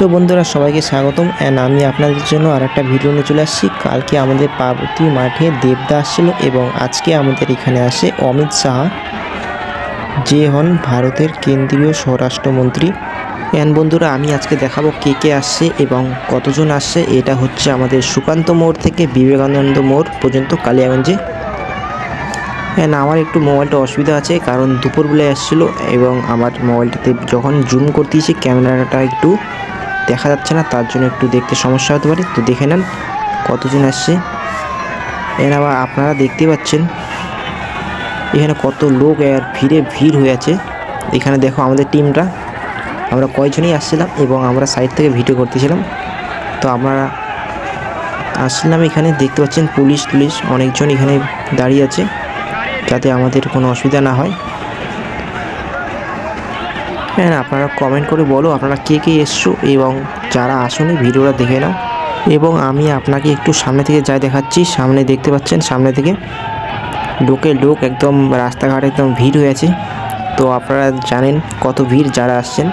So বন্ধুরা সবাইকে স্বাগতম অ্যান্ড আমি আপনাদের জন্য আরেকটা ভিডিও নিয়ে চলে আসছি। কালকে আমাদের পার্বতী মাঠে দেবদা আসছিল এবং আজকে আমাদের এখানে আসে অমিত শাহ, যে হন ভারতের কেন্দ্রীয় স্বরাষ্ট্রমন্ত্রী। অ্যান্ড বন্ধুরা আমি আজকে দেখাবো কে কে আসছে এবং কতজন আসছে। এটা হচ্ছে আমাদের সুকান্ত মোড় থেকে বিবেকানন্দ মোড় পর্যন্ত কালিয়াগঞ্জে। অ্যান্ড আমার একটু মোবাইলটা অসুবিধা আছে, কারণ দুপুরবেলায় আসছিলো এবং আমার মোবাইলটাতে যখন জুম করতেছি ক্যামেরাটা একটু দেখা যাচ্ছে না, তার জন্য একটু দেখতে সমস্যা হতে পারে। তো দেখে নেন কতজন আসছে। এর আবার আপনারা দেখতে পাচ্ছেন এখানে কত লোক আর ভিড় হয়ে আছে। এখানে দেখো আমাদের টিমটা, আমরা কয়জনই আসছিলাম এবং আমরা সাইড থেকে ভিডিও করতেছিলাম। তো আপনারা আসছিলাম, এখানে দেখতে পাচ্ছেন পুলিশ অনেকজন এখানে দাঁড়িয়ে আছে যাতে আমাদের কোনো অসুবিধা না হয়। হ্যাঁ, আপনারা কমেন্ট করে বলো আপনারা কে কে এসছো এবং যারা আসুনি ভিডিওটা দেখে নাও। এবং আমি আপনাকে একটু সামনে থেকে যাই দেখাচ্ছি। সামনে দেখতে পাচ্ছেন সামনে থেকে লোক একদম রাস্তাঘাট একদম ভিড় হয়ে আছে। তো আপনারা জানেন কত ভিড় যারা আসছেন।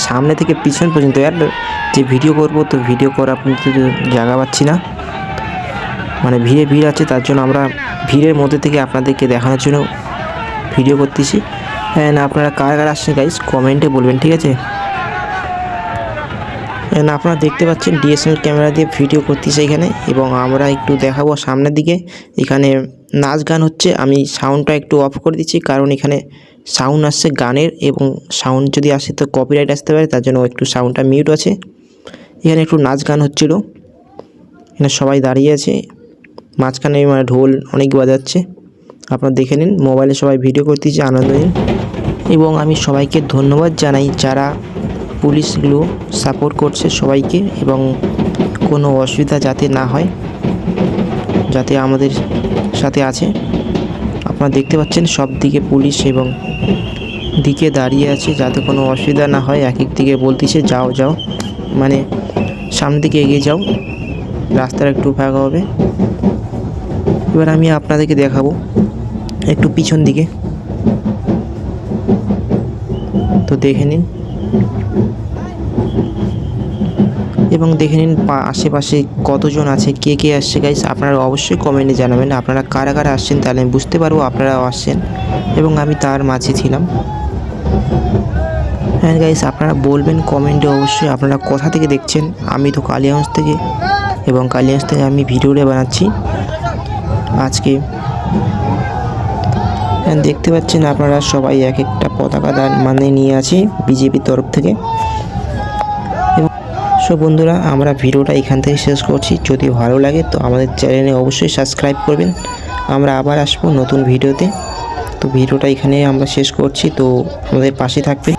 সামনে থেকে পিছন পর্যন্ত আর যে ভিডিও করব, তো ভিডিও করার জায়গা পাচ্ছি না, মানে ভিড় আছে, তার জন্য আমরা ভিড়ের মধ্যে থেকে আপনাদেরকে দেখানোর জন্য ভিডিও করতেছি। হ্যাঁ, আপনারা কারা আসছেন গাইস কমেন্টে বলবেন, ঠিক আছে? আপনারা দেখতে পাচ্ছেন ডিএসএলআর ক্যামেরা দিয়ে ভিডিও করতেছে এখানে, এবং আমরা একটু দেখাবো সামনের দিকে। এখানে নাচ গান হচ্ছে। আমি সাউন্ডটা একটু অফ করে দিচ্ছি, কারণ এখানে সাউন্ড আসছে গানের, এবং সাউন্ড যদি আসে তো কপিরাইট আসতে পারে, তার জন্য একটু সাউন্ডটা মিউট আছে। এখানে একটু নাচ গান হচ্ছিল, এখানে সবাই দাঁড়িয়ে আছে, মাঝখানে মানে ঢোল অনেক বাজাচ্ছে। আপনারা দেখে নিন, মোবাইলে সবাই ভিডিও করতেছে, আনন্দ নিন। এবং আমি সবাইকে ধন্যবাদ জানাই যারা পুলিশগুলো সাপোর্ট করছে সবাইকে, এবং কোনো অসুবিধা যাতে না হয়, যাতে আমাদের সাথে আছে। আপনারা দেখতে পাচ্ছেন সব দিকে পুলিশ এবং দিকে দাঁড়িয়ে আছে যাতে কোনো অসুবিধা না হয়। এক দিকে বলতেছে যাও, মানে সামনের দিকে এগিয়ে যাও, রাস্তাটা একটু ফাঁকা হবে। এবার আমি আপনাদেরকে দেখাবো একটু পিছন দিকে, তো দেখে নিন এবং দেখে নিন আশেপাশে কতজন আছে, কে কে আসছে গাইস আপনারা অবশ্যই কমেন্টে জানাবেন। আপনারা কারা আসছেন, তাহলে আমি বুঝতে পারবো আপনারাও আসছেন এবং আমি তার মাঝে ছিলাম। হ্যাঁ গাইস, আপনারা বলবেন কমেন্টে অবশ্যই আপনারা কোথা থেকে দেখছেন। আমি তো কালিয়াগঞ্জ থেকে, এবং কালিয়াগঞ্জ থেকে আমি ভিডিওটা বানাচ্ছি আজকে। হ্যাঁ, দেখতে পাচ্ছেন আপনারা সবাই এক একটা পতাকা মানে নিয়ে আছি বিজেপির তরফ থেকে। সো বন্ধুরা, আমরা ভিডিওটা এখান থেকে শেষ করছি। যদি ভালো লাগে তো আমাদের চ্যানেলে অবশ্যই সাবস্ক্রাইব করবেন। আমরা আবার আসবো নতুন ভিডিওতে। তো ভিডিওটা এখানে আমরা শেষ করছি, তো আমাদের পাশে থাকবে।